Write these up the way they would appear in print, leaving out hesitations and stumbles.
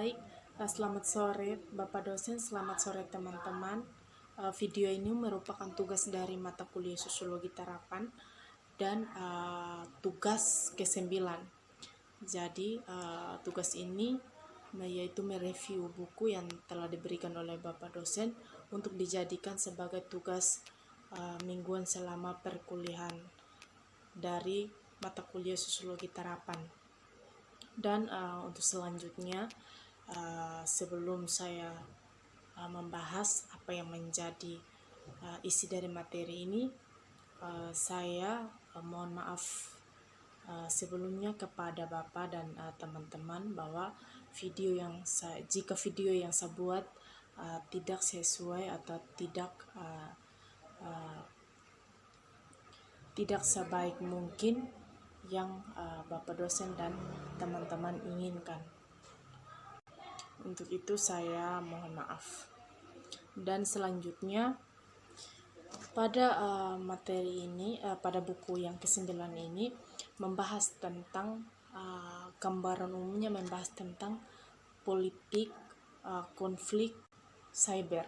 Baik, selamat sore Bapak dosen, selamat sore teman-teman. Video ini merupakan tugas dari mata kuliah Sosiologi Terapan dan tugas ke-9. Jadi tugas ini yaitu mereview buku yang telah diberikan oleh Bapak dosen untuk dijadikan sebagai tugas mingguan selama perkuliahan dari mata kuliah Sosiologi Terapan. Dan untuk selanjutnya, sebelum saya membahas apa yang menjadi isi dari materi ini, saya mohon maaf sebelumnya kepada Bapak dan teman-teman bahwa jika video yang saya buat tidak sesuai atau tidak sebaik mungkin yang Bapak dosen dan teman-teman inginkan. Untuk itu saya mohon maaf. Dan selanjutnya pada materi ini, pada buku yang ke-9 ini membahas tentang gambaran umumnya membahas tentang politik konflik cyber.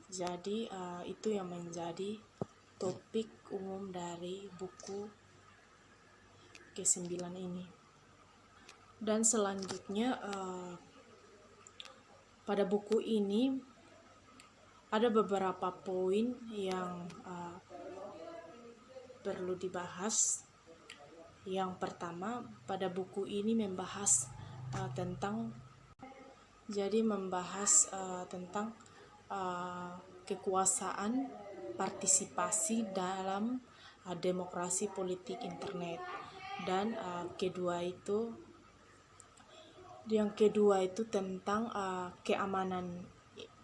Jadi itu yang menjadi topik umum dari buku ke-9 ini. Dan selanjutnya pada buku ini ada beberapa poin yang perlu dibahas. Yang pertama, pada buku ini membahas tentang kekuasaan partisipasi dalam demokrasi politik internet. Dan yang kedua itu tentang keamanan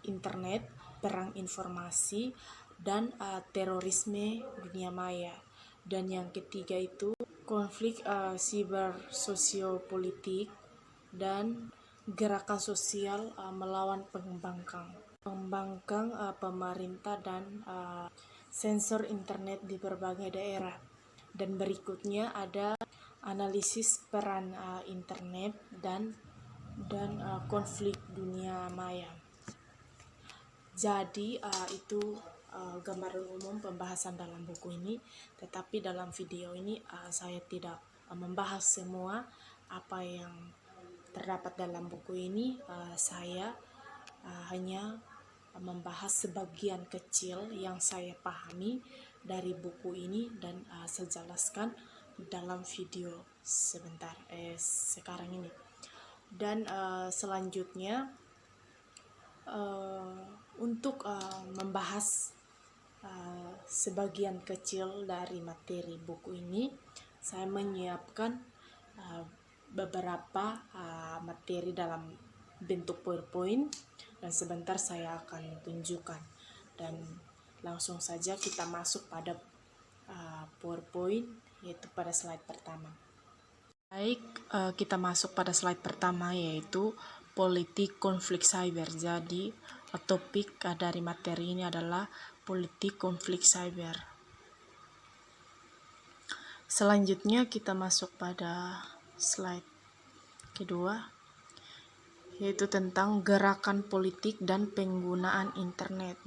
internet, perang informasi, dan terorisme dunia maya. Dan yang ketiga itu konflik siber sosiopolitik dan gerakan sosial melawan pembangkang pemerintah dan sensor internet di berbagai daerah. Dan berikutnya ada analisis peran internet dan konflik dunia maya. Jadi itu gambaran umum pembahasan dalam buku ini, tetapi dalam video ini saya tidak membahas semua apa yang terdapat dalam buku ini. Saya hanya membahas sebagian kecil yang saya pahami dari buku ini dan saya jelaskan dalam video sekarang ini. Dan selanjutnya untuk membahas sebagian kecil dari materi buku ini, saya menyiapkan beberapa materi dalam bentuk PowerPoint dan sebentar saya akan tunjukkan. Dan langsung saja kita masuk pada PowerPoint, yaitu pada slide pertama. Baik, kita masuk pada slide pertama, yaitu politik konflik cyber. Jadi topik dari materi ini adalah politik konflik cyber. Selanjutnya kita masuk pada slide kedua, yaitu tentang gerakan politik dan penggunaan internet.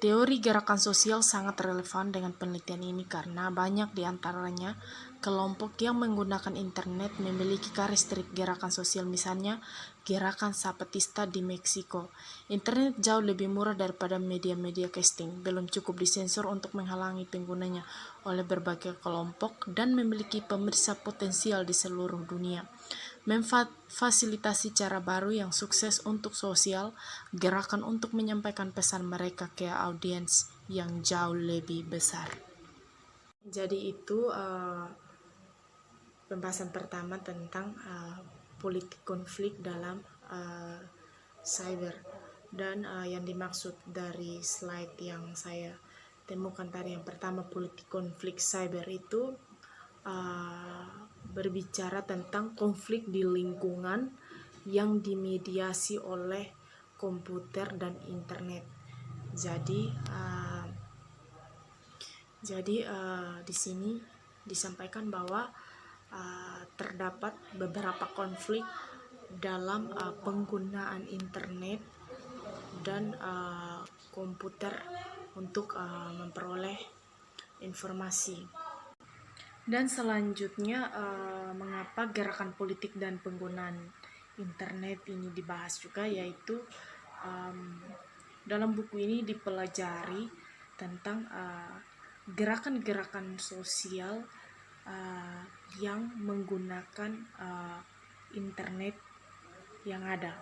Teori gerakan sosial sangat relevan dengan penelitian ini karena banyak di antaranya kelompok yang menggunakan internet memiliki karakteristik gerakan sosial, misalnya gerakan Zapatista di Meksiko. Internet jauh lebih murah daripada media-media casting, belum cukup disensor untuk menghalangi penggunanya oleh berbagai kelompok, dan memiliki pemirsa potensial di seluruh dunia. Memfasilitasi cara baru yang sukses untuk sosial, gerakan untuk menyampaikan pesan mereka ke audiens yang jauh lebih besar. Jadi itu pembahasan pertama tentang politik konflik dalam cyber. Dan yang dimaksud dari slide yang saya temukan tadi, yang pertama politik konflik cyber itu berbicara tentang konflik di lingkungan yang dimediasi oleh komputer dan internet. Jadi di sini disampaikan bahwa terdapat beberapa konflik dalam penggunaan internet dan komputer untuk memperoleh informasi. Dan selanjutnya, mengapa gerakan politik dan penggunaan internet ini dibahas juga, yaitu dalam buku ini dipelajari tentang gerakan-gerakan sosial yang menggunakan internet yang ada.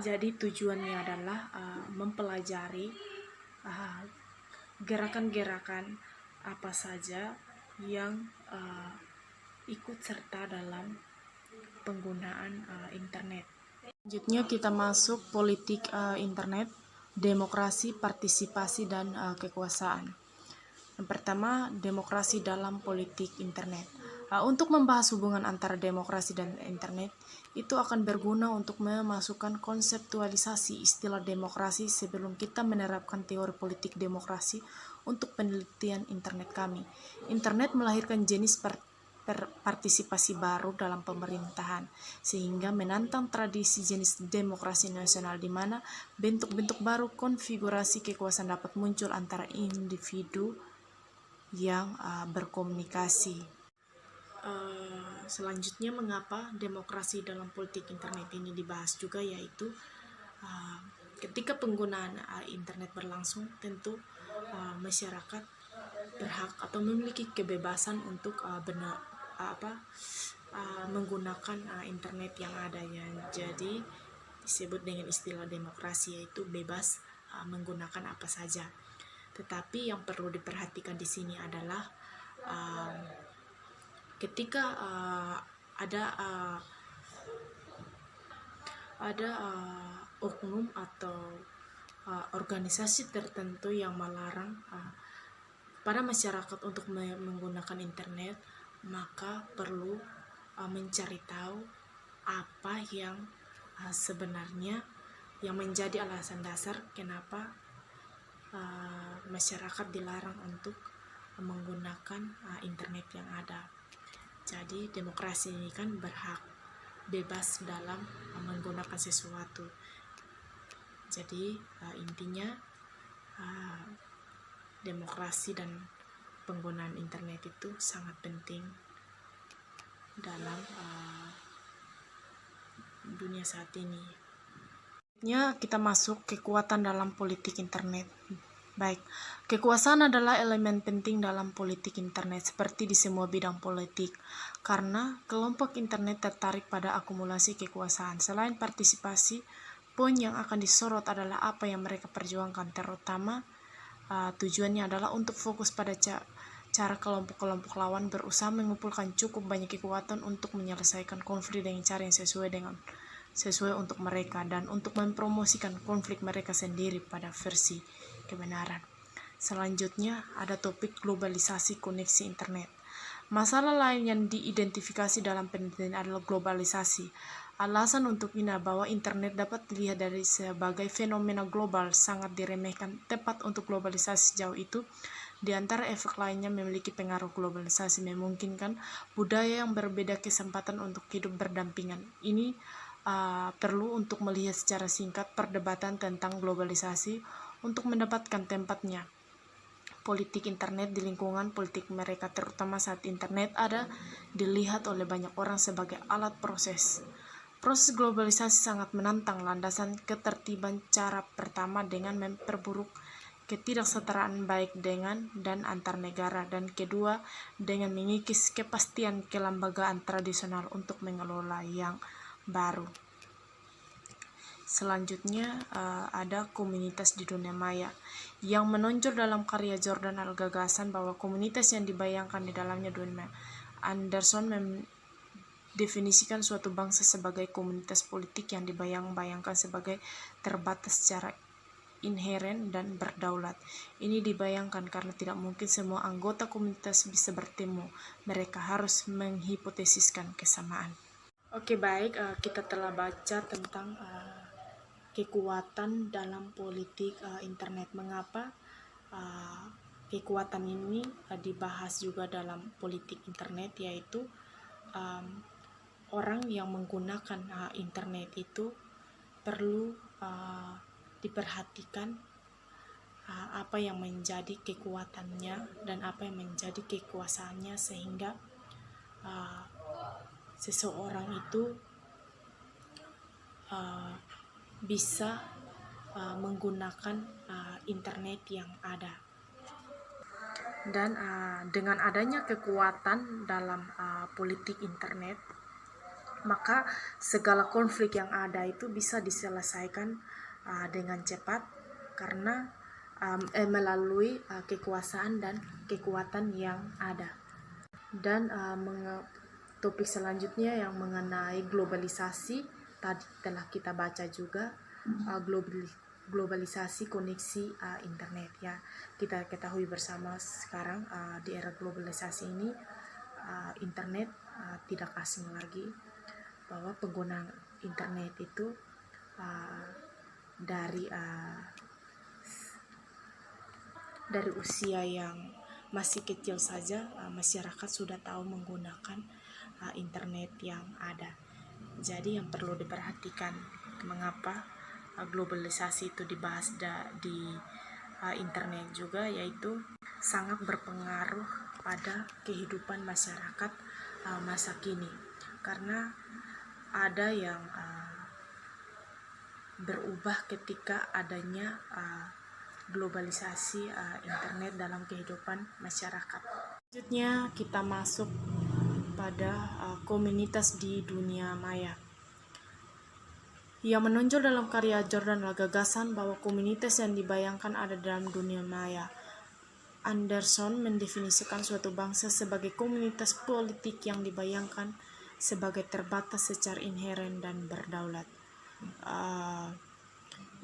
Jadi tujuannya adalah mempelajari gerakan-gerakan apa saja yang ikut serta dalam penggunaan internet. Selanjutnya kita masuk politik internet, demokrasi, partisipasi, dan kekuasaan. Yang pertama, demokrasi dalam politik internet. Untuk membahas hubungan antara demokrasi dan internet, itu akan berguna untuk memasukkan konseptualisasi istilah demokrasi sebelum kita menerapkan teori politik demokrasi untuk penelitian internet kami. Internet melahirkan jenis partisipasi baru dalam pemerintahan, sehingga menantang tradisi jenis demokrasi nasional di mana bentuk-bentuk baru konfigurasi kekuasaan dapat muncul antara individu yang berkomunikasi. Selanjutnya, mengapa demokrasi dalam politik internet ini dibahas juga, yaitu ketika penggunaan internet berlangsung, tentu masyarakat berhak atau memiliki kebebasan untuk menggunakan internet yang ada, ya. Jadi disebut dengan istilah demokrasi, yaitu bebas menggunakan apa saja. Tetapi yang perlu diperhatikan di sini adalah ketika ada oknum atau organisasi tertentu yang melarang pada masyarakat untuk menggunakan internet, maka perlu mencari tahu apa yang sebenarnya yang menjadi alasan dasar kenapa masyarakat dilarang untuk menggunakan internet yang ada. Jadi demokrasi ini kan berhak bebas dalam menggunakan sesuatu. Jadi intinya demokrasi dan penggunaan internet itu sangat penting dalam dunia saat ini. Kita masuk kekuatan dalam politik internet. Baik, kekuasaan adalah elemen penting dalam politik internet seperti di semua bidang politik, karena kelompok internet tertarik pada akumulasi kekuasaan. Selain partisipasi, poin yang akan disorot adalah apa yang mereka perjuangkan, terutama tujuannya adalah untuk fokus pada cara kelompok-kelompok lawan berusaha mengumpulkan cukup banyak kekuatan untuk menyelesaikan konflik dengan cara yang sesuai untuk mereka, dan untuk mempromosikan konflik mereka sendiri pada versi kebenaran. Selanjutnya ada topik globalisasi koneksi internet. Masalah lain yang diidentifikasi dalam penelitian adalah globalisasi. Alasan untuk ini bahwa internet dapat dilihat dari sebagai fenomena global sangat diremehkan. Tepat untuk globalisasi sejauh itu, di antara efek lainnya memiliki pengaruh globalisasi memungkinkan budaya yang berbeda kesempatan untuk hidup berdampingan. Ini perlu untuk melihat secara singkat perdebatan tentang globalisasi untuk mendapatkan tempatnya politik internet di lingkungan politik mereka, terutama saat internet ada dilihat oleh banyak orang sebagai alat proses. Proses globalisasi sangat menantang landasan ketertiban cara pertama dengan memperburuk ketidaksetaraan baik dengan dan antar negara, dan kedua dengan mengikis kepastian kelembagaan tradisional untuk mengelola yang baru. Selanjutnya ada komunitas di dunia maya yang menonjol dalam karya Jordan Al-Gagasan bahwa komunitas yang dibayangkan di dalamnya dunia maya. Anderson mendefinisikan suatu bangsa sebagai komunitas politik yang dibayangkan sebagai terbatas secara inheren dan berdaulat. Ini dibayangkan karena tidak mungkin semua anggota komunitas bisa bertemu. Mereka harus menghipotesiskan kesamaan. Oke, baik, kita telah baca tentang kekuatan dalam politik internet. Mengapa kekuatan ini dibahas juga dalam politik internet, yaitu orang yang menggunakan internet itu perlu diperhatikan apa yang menjadi kekuatannya dan apa yang menjadi kekuasaannya, sehingga seseorang itu bisa menggunakan internet yang ada. Dan dengan adanya kekuatan dalam politik internet, maka segala konflik yang ada itu bisa diselesaikan dengan cepat karena melalui kekuasaan dan kekuatan yang ada. Dan topik selanjutnya yang mengenai globalisasi, tadi telah kita baca juga, globalisasi koneksi internet ya. Kita ketahui bersama sekarang di era globalisasi ini internet tidak asing lagi, bahwa penggunaan internet itu dari usia yang masih kecil saja masyarakat sudah tahu menggunakan internet yang ada. Jadi yang perlu diperhatikan mengapa globalisasi itu dibahas di internet juga, yaitu sangat berpengaruh pada kehidupan masyarakat masa kini, karena ada yang berubah ketika adanya globalisasi internet dalam kehidupan masyarakat. Selanjutnya kita masuk pada komunitas di dunia maya. Yang menonjol dalam karya Jordan adalah gagasan bahwa komunitas yang dibayangkan ada dalam dunia maya. Anderson mendefinisikan suatu bangsa sebagai komunitas politik yang dibayangkan sebagai terbatas secara inheren dan berdaulat.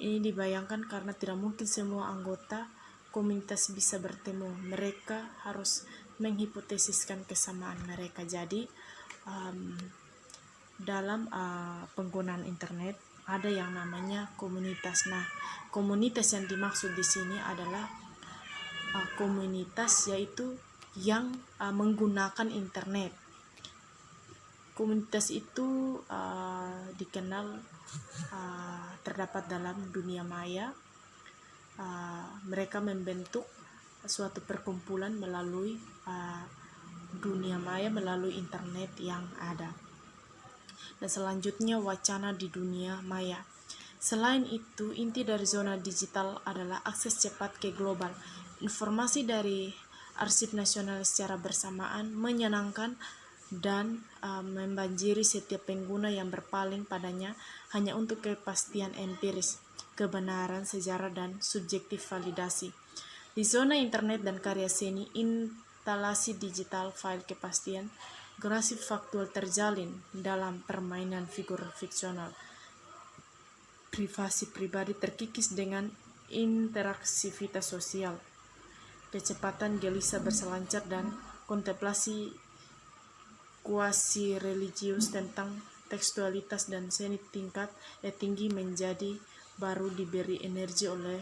Ini dibayangkan karena tidak mungkin semua anggota komunitas bisa bertemu. Mereka harus menghipotesiskan kesamaan mereka. Jadi dalam penggunaan internet ada yang namanya komunitas. Nah, komunitas yang dimaksud di sini adalah komunitas yaitu yang menggunakan internet. Komunitas itu dikenal terdapat dalam dunia maya. Mereka membentuk suatu perkumpulan melalui dunia maya, melalui internet yang ada. Dan selanjutnya wacana di dunia maya. Selain itu, inti dari zona digital adalah akses cepat ke global. Informasi dari arsip nasional secara bersamaan, menyenangkan, dan membanjiri setiap pengguna yang berpaling padanya hanya untuk kepastian empiris, kebenaran sejarah, dan subjektif validasi. Di zona internet dan karya seni, instalasi digital, file kepastian, generasi faktual terjalin dalam permainan figur fiksional. Privasi pribadi terkikis dengan interaksivitas sosial. Kecepatan gelisah berselancar dan kontemplasi kuasi religius tentang tekstualitas dan seni tingkat tinggi menjadi baru diberi energi oleh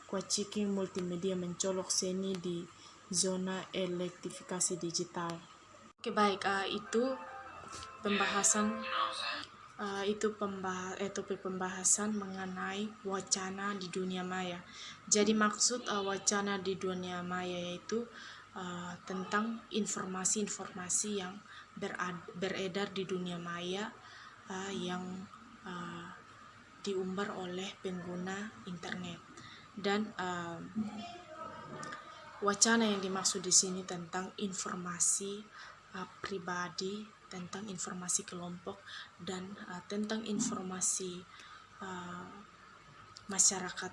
kuaciking multimedia mencolok seni di zona elektrifikasi digital. Oke, baik, itu topik pembahasan mengenai wacana di dunia maya. Jadi maksud wacana di dunia maya yaitu tentang informasi-informasi yang beredar di dunia maya yang diumbar oleh pengguna internet. Dan wacana yang dimaksud di sini tentang informasi pribadi, tentang informasi kelompok, dan tentang informasi masyarakat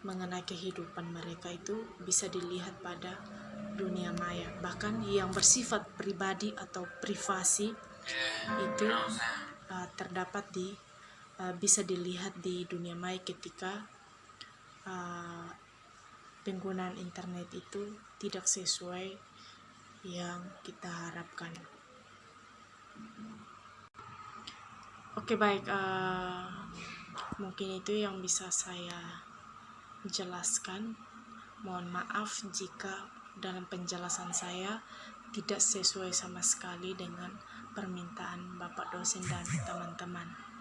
mengenai kehidupan mereka itu bisa dilihat pada dunia maya. Bahkan yang bersifat pribadi atau privasi itu terdapat bisa dilihat di dunia maya ketika penggunaan internet itu tidak sesuai yang kita harapkan. Oke, baik, mungkin itu yang bisa saya jelaskan. Mohon maaf jika dalam penjelasan saya tidak sesuai sama sekali dengan permintaan Bapak dosen dan teman-teman.